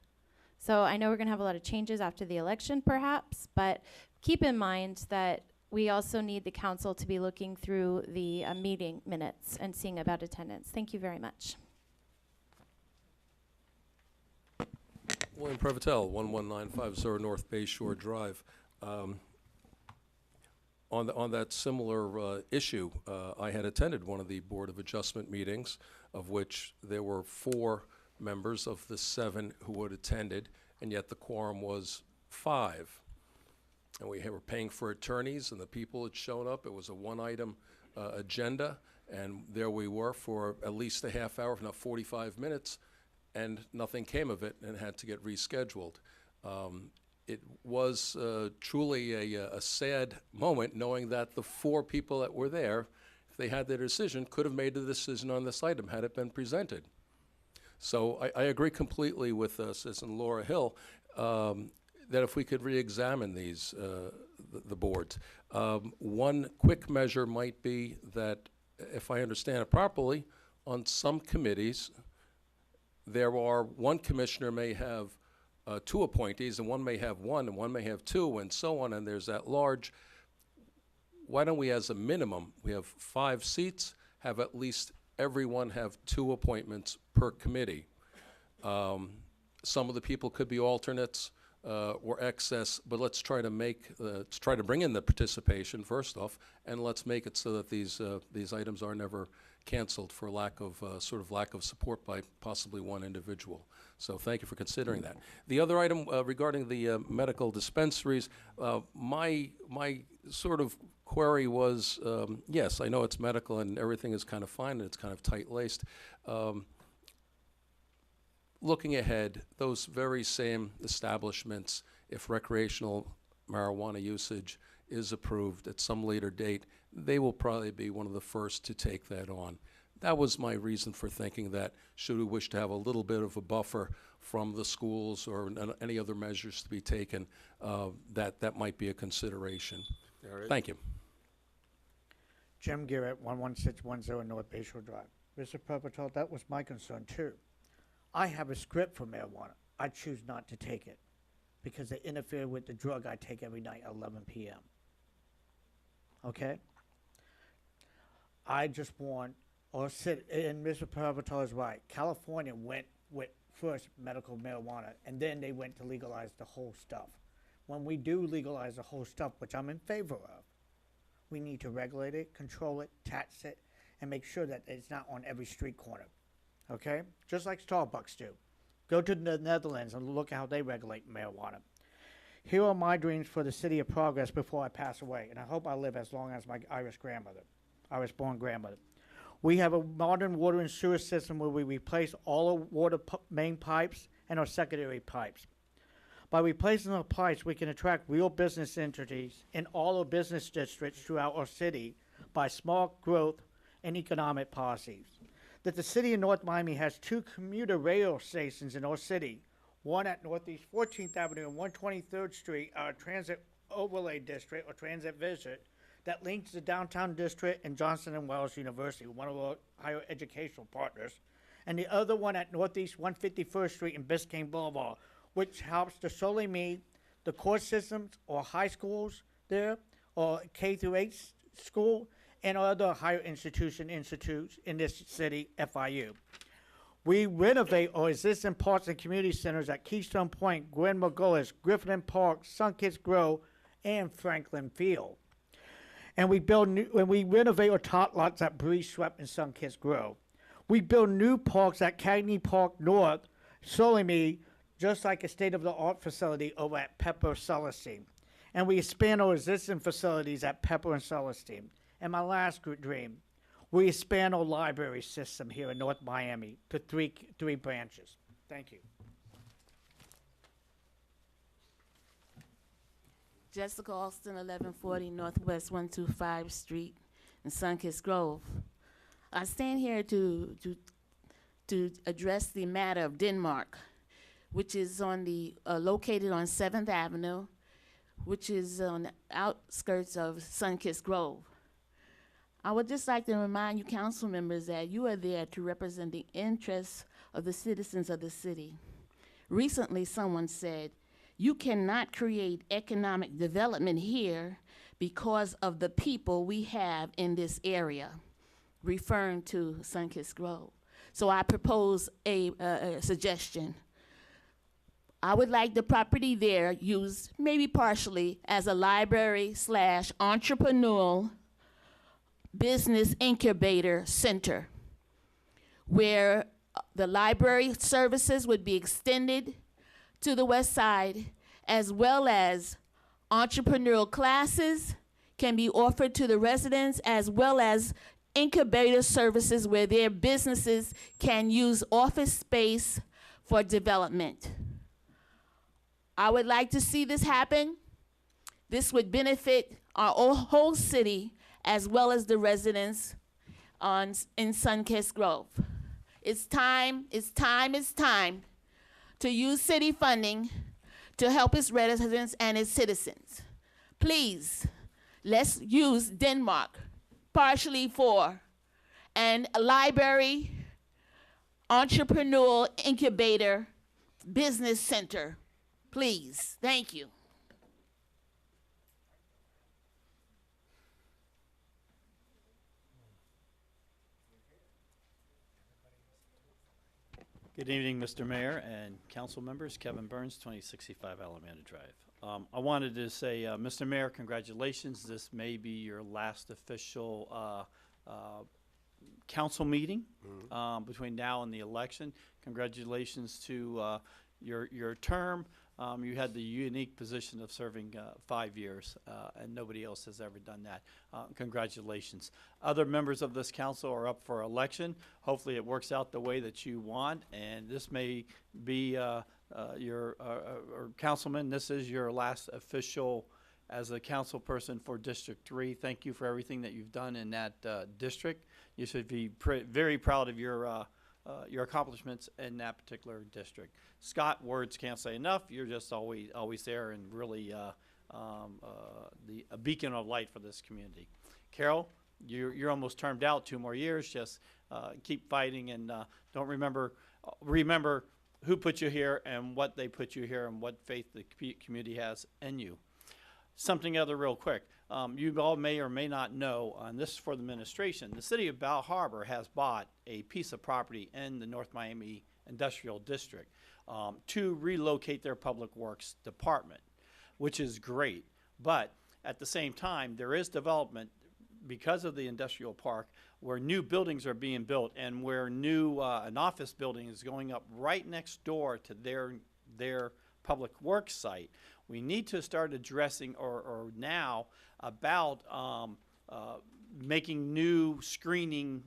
So I know we're gonna have a lot of changes after the election perhaps, but keep in mind that we also need the council to be looking through the meeting minutes and seeing about attendance. Thank you very much. William Prevotel, 11950 North Bay Shore Drive. On that similar issue, I had attended one of the Board of Adjustment meetings, of which there were 4 members of the 7 who had attended, and yet the quorum was 5. And we were paying for attorneys, and the people had shown up. It was a one-item agenda, and there we were for at least a half hour, if not 45 minutes, and nothing came of it and had to get rescheduled. It was truly a sad moment knowing that the 4 people that were there, if they had their decision, could have made the decision on this item had it been presented. So I agree completely with Citizen Laura Hill that if we could re-examine these, the boards. One quick measure might be that, if I understand it properly, on some committees, one commissioner may have 2 appointees, and one may have 1, and one may have 2, and so on, and there's that large. Why don't we, as a minimum, we have 5 seats, have at least everyone have 2 appointments per committee. Some of the people could be alternates or excess, but let's try to bring in the participation first off, and let's make it so that these items are never canceled for lack of support by possibly one individual. So thank you for considering that. The other item regarding the medical dispensaries, my sort of query was, yes, I know it's medical and everything is kind of fine and it's kind of tight-laced. Looking ahead, those very same establishments, if recreational marijuana usage is approved at some later date, they will probably be one of the first to take that on. That was my reason for thinking that should we wish to have a little bit of a buffer from the schools or any other measures to be taken, that might be a consideration. All right. Thank you. Jim Garrett, 11610 North Bayshore Drive. Mr. Prevotel, that was my concern too. I have a script for marijuana. I choose not to take it because they interfere with the drug I take every night at 11 p.m. Okay? I just want, and Mr. Prevotel is right, California went with first medical marijuana, and then they went to legalize the whole stuff. When we do legalize the whole stuff, which I'm in favor of, we need to regulate it, control it, tax it, and make sure that it's not on every street corner. Okay? Just like Starbucks do. Go to the Netherlands and look at how they regulate marijuana. Here are my dreams for the city of Progress before I pass away, and I hope I live as long as my Irish-born grandmother. We have a modern water and sewer system where we replace all our water main pipes and our secondary pipes. By replacing our pipes, we can attract real business entities in all our business districts throughout our city by smart growth and economic policies. That the city of North Miami has 2 commuter rail stations in our city, one at Northeast 14th Avenue and 123rd Street, our transit overlay district or transit visit, that links the downtown district and Johnson and Wales University, one of our higher educational partners, and the other one at Northeast 151st Street and Biscayne Boulevard, which helps to solely meet the core systems or high schools there, or K-8 school, and other higher institutes in this city, FIU. We renovate our existing parks and community centers at Keystone Point, Gwen Margolis, Griffin Park, Sunkiss Grove, and Franklin Field. And we build new, when we renovate our top lots at Breeze Swept and Sunkist Grove. We build new parks at Cagney Park North, Solimi, just like a state-of-the-art facility over at Pepper Celestine. And we expand our existing facilities at Pepper and Celestine. And my last dream, we expand our library system here in North Miami to three branches. Thank you. Jessica Alston, 1140 Northwest 125 Street in Sunkist Grove. I stand here to address the matter of Denmark, which is on the located on 7th Avenue, which is on the outskirts of Sunkist Grove. I would just like to remind you council members that you are there to represent the interests of the citizens of the city. Recently, someone said, you cannot create economic development here because of the people we have in this area, referring to Sunkist Grove. So I propose a suggestion. I would like the property there used maybe partially as a library / entrepreneurial business incubator center, where the library services would be extended to the west side, as well as entrepreneurial classes can be offered to the residents, as well as incubator services where their businesses can use office space for development. I would like to see this happen. This would benefit our whole city as well as the residents in Sunkist Grove. It's time to use city funding to help its residents and its citizens. Please, let's use Denmark partially for a library, entrepreneurial incubator, business center. Please, thank you. Good evening, Mr. Mayor and council members. Kevin Burns, 2065 Alameda Drive. I wanted to say, Mr. Mayor, congratulations. This may be your last official council meeting between now and the election. Congratulations to your term. You had the unique position of serving 5 years, and nobody else has ever done that. Congratulations. Other members of this council are up for election. Hopefully it works out the way that you want, and this may be your councilman, this is your last official as a council person for District 3. Thank you for everything that you've done in that district. You should be very proud of your accomplishments in that particular district. Scott, words can't say enough. You're just always there and really a beacon of light for this community. Carol, you're almost termed out 2 more years. Just keep fighting and don't remember who put you here and what they put you here and what faith the community has in you. Something other real quick. You all may or may not know, and this is for the administration, the city of Bal Harbour has bought a piece of property in the North Miami Industrial District to relocate their public works department, which is great. But at the same time, there is development because of the industrial park where new buildings are being built and where an office building is going up right next door to their public works site. We need to start addressing or now about making new screening.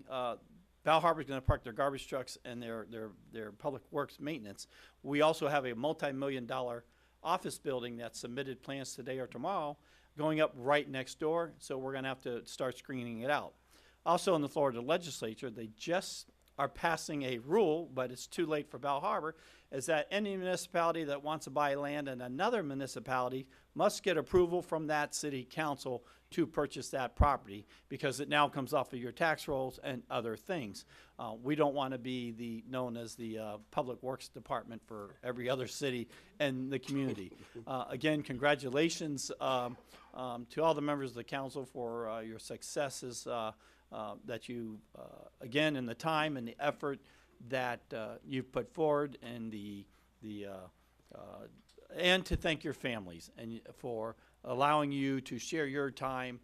Bal Harbour's going to park their garbage trucks and their public works maintenance. We also have a multi-million-dollar office building that submitted plans today or tomorrow going up right next door, so we're going to have to start screening it out. Also in the Florida legislature, they just are passing a rule, but it's too late for Bal Harbour, is that any municipality that wants to buy land in another municipality must get approval from that city council to purchase that property because it now comes off of your tax rolls and other things. We don't want to be known as the public works department for every other city in the community. Again, congratulations to all the members of the council for your successes that you, again, in the time and the effort that you've put forward, and and to thank your families and for allowing you to share your time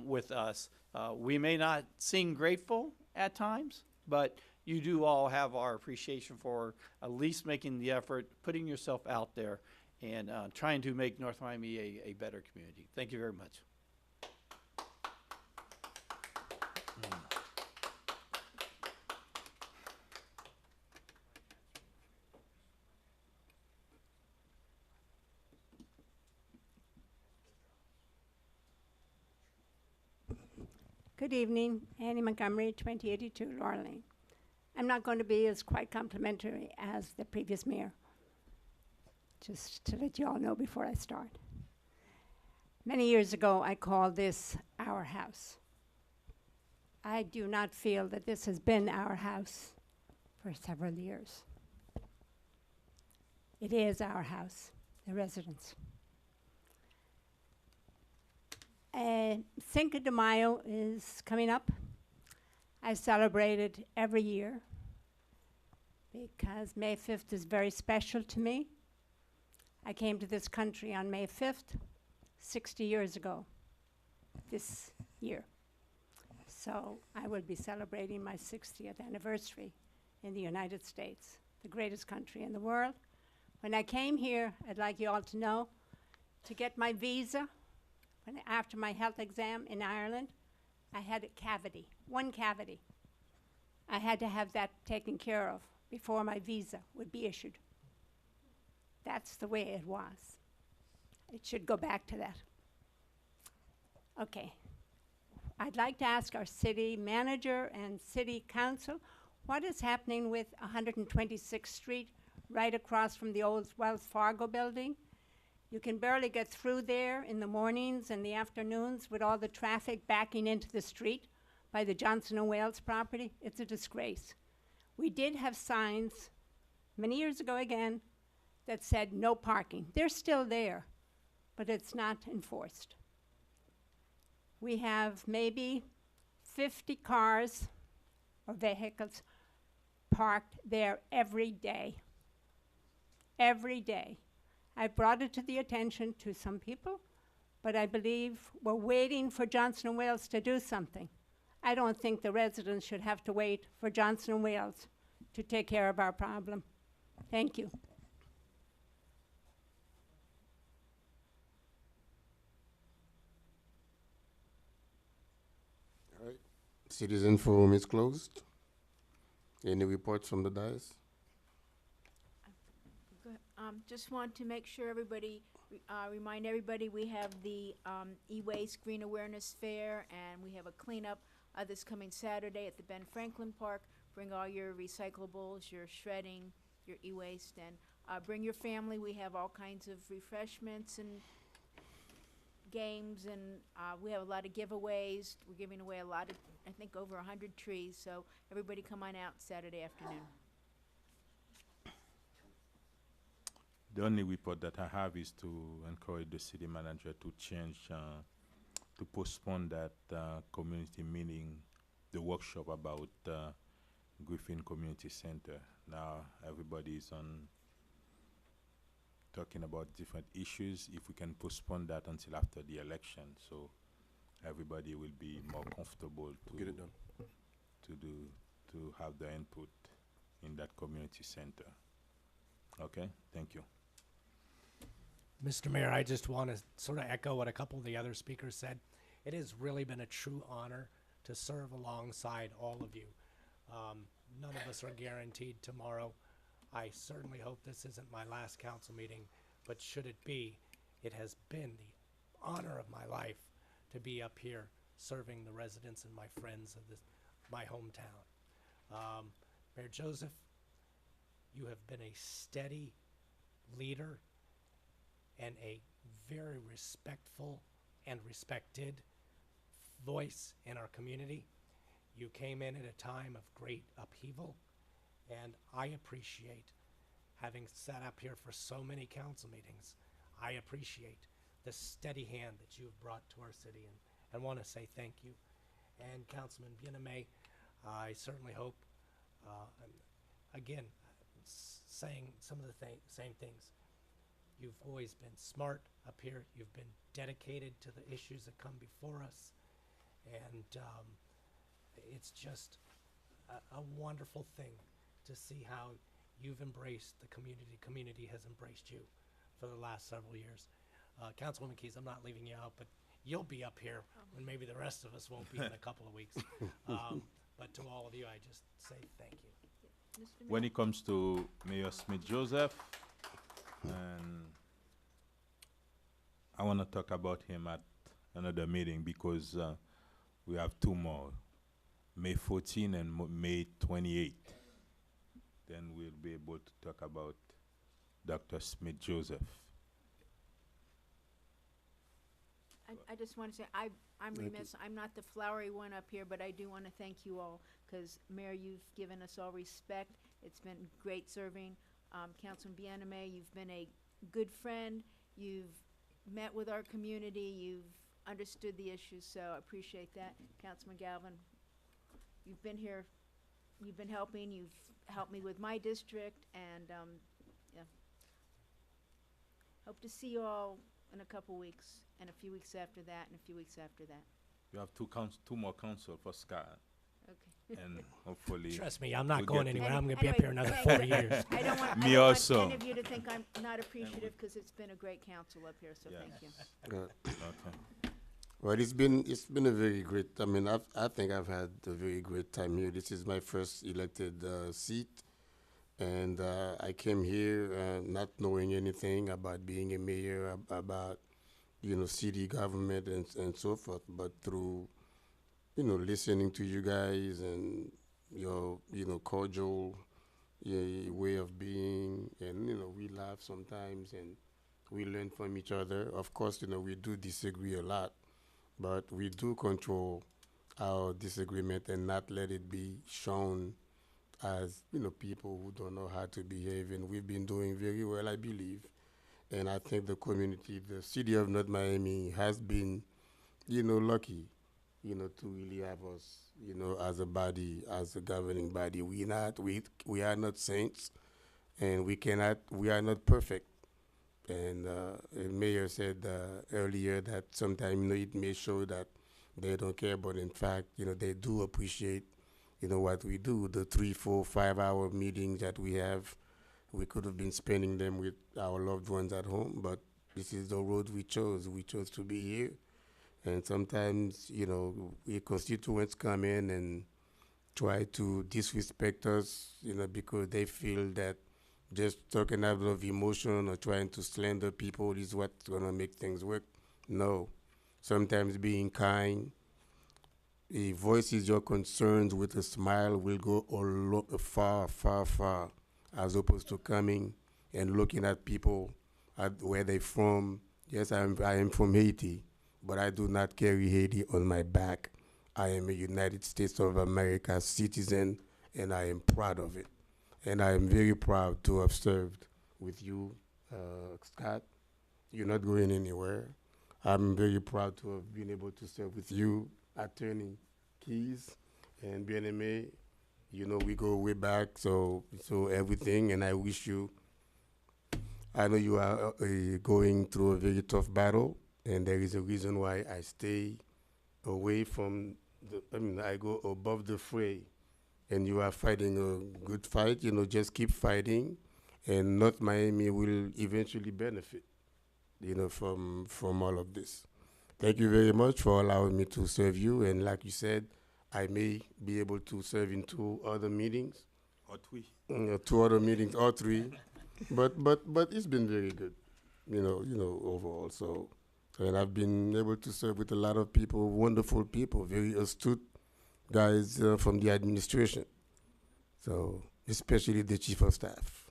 with us. We may not seem grateful at times, but you do all have our appreciation for at least making the effort, putting yourself out there, and trying to make North Miami a better community. Thank you very much. Good evening, Annie Montgomery, 2082 Laurel Lane. I'm not going to be as quite complimentary as the previous mayor, just to let you all know before I start. Many years ago, I called this our house. I do not feel that this has been our house for several years. It is our house, the residents. Cinco de Mayo is coming up. I celebrate it every year because May 5th is very special to me. I came to this country on May 5th, 60 years ago, this year. So I will be celebrating my 60th anniversary in the United States, the greatest country in the world. When I came here, I'd like you all to know, to get my visa, after my health exam in Ireland, I had a cavity, one cavity. I had to have that taken care of before my visa would be issued. That's the way it was. It should go back to that. Okay. I'd like to ask our city manager and city council, what is happening with 126th Street right across from the old Wells Fargo building? You can barely get through there in the mornings and the afternoons with all the traffic backing into the street by the Johnson & Wales property. It's a disgrace. We did have signs many years ago again that said no parking. They're still there, but it's not enforced. We have maybe 50 cars or vehicles parked there every day. Every day. I brought it to the attention to some people, but I believe we're waiting for Johnson & Wales to do something. I don't think the residents should have to wait for Johnson & Wales to take care of our problem. Thank you. All right. Citizen forum is closed. Any reports from the dais? Just want to make sure everybody, remind everybody we have the e-waste green awareness fair, and we have a cleanup this coming Saturday at the Ben Franklin Park. Bring all your recyclables, your shredding, your e-waste, and bring your family. We have all kinds of refreshments and games, and we have a lot of giveaways. We're giving away a lot of, I think, over 100 trees, so everybody come on out Saturday afternoon. The only report that I have is to encourage the city manager to change, to postpone that community meeting, the workshop about Griffin Community Center. Now everybody is on talking about different issues. If we can postpone that until after the election, so everybody will be more comfortable to get it done, to have the input in that community center. Okay, thank you. Mr. Mayor, I just want to sort of echo what a couple of the other speakers said. It has really been a true honor to serve alongside all of you. None of us are guaranteed tomorrow. I certainly hope this isn't my last council meeting, but should it be, it has been the honor of my life to be up here serving the residents and my friends of my hometown. Mayor Joseph, you have been a steady leader and a very respectful and respected voice in our community. You came in at a time of great upheaval, and I appreciate, having sat up here for so many council meetings, I appreciate the steady hand that you have brought to our city, and want to say thank you. And Councilman Bien-Aimé, I certainly hope, again, saying some of the same things. You've always been smart up here. You've been dedicated to the issues that come before us. And it's just a wonderful thing to see how you've embraced the community. Community has embraced you for the last several years. Councilwoman Keys, I'm not leaving you out, but you'll be up here when maybe the rest of us won't be in a couple of weeks. But to all of you, I just say thank you. Mr. When Mayor? it comes to Mayor Smith-Joseph, and I want to talk about him at another meeting because we have two more, May 14 and May 28. Then we'll be able to talk about Dr. Smith-Joseph. I just want to say, I'm remiss, I'm not the flowery one up here, but I do want to thank you all, because Mayor, you've given us all respect. It's been great serving. Councilman Bieneme, you've been a good friend. You've met with our community. You've understood the issues, so I appreciate that. Councilman Galvin, you've been here, you've been helping, you've helped me with my district, and, yeah. Hope to see you all in a couple weeks, and a few weeks after that, and a few weeks after that. You have two more council for Scott, Okay. and hopefully. Trust me, I'm not we'll going get anywhere. to- I'm going to be up here another thank 4 you. years. I don't want, Me I don't also. want any of you to think I'm not appreciative, because it's been a great council up here, so Yes. thank you. Good. Okay. Well, it's been a very great. I mean, I think I've had a very great time here. This is my first elected seat, and I came here not knowing anything about being a mayor, about city government and so forth. But through listening to you guys and your cordial way of being, and we laugh sometimes and we learn from each other. Of course, we do disagree a lot, but we do control our disagreement and not let it be shown as people who don't know how to behave. And we've been doing very well, I believe. And I think the community, the city of North Miami, has been lucky to really have us as a body, as a governing body. We are not saints, and we are not perfect. And the mayor said earlier that sometimes it may show that they don't care, but in fact, they do appreciate, what we do. The 3, 4, 5 hour meetings that we have, we could have been spending them with our loved ones at home, but this is the road we chose. We chose to be here. And sometimes, we constituents come in and try to disrespect us, because they feel that just talking out of emotion or trying to slander people is what's going to make things work. No. Sometimes being kind, voices your concerns with a smile will go far, far, far, as opposed to coming and looking at people at where they're from. Yes, I am from Haiti, but I do not carry Haiti on my back. I am a United States of America citizen, and I am proud of it. And I am very proud to have served with you, Scott. You're not going anywhere. I'm very proud to have been able to serve with you, Attorney Keys and Bieneme. We go way back, so everything, and I wish you, I know you are going through a very tough battle, and there is a reason why I stay away from I go above the fray. And you are fighting a good fight, just keep fighting, and North Miami will eventually benefit, from all of this. Thank you very much for allowing me to serve you, and like you said, I may be able to serve in 2 other meetings. Or 3. 2 other meetings, or 3, but it's been very good, overall. So, and I've been able to serve with a lot of people, wonderful people, very astute guys from the administration, so especially the chief of staff.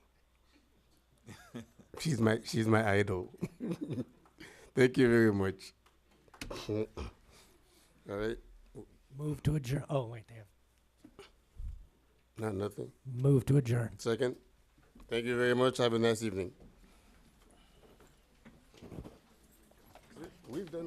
She's my idol. Thank you very much. All right. Move to adjourn. Oh, wait, they have. Nothing. Move to adjourn. Second. Thank you very much. Have a nice evening. We've done.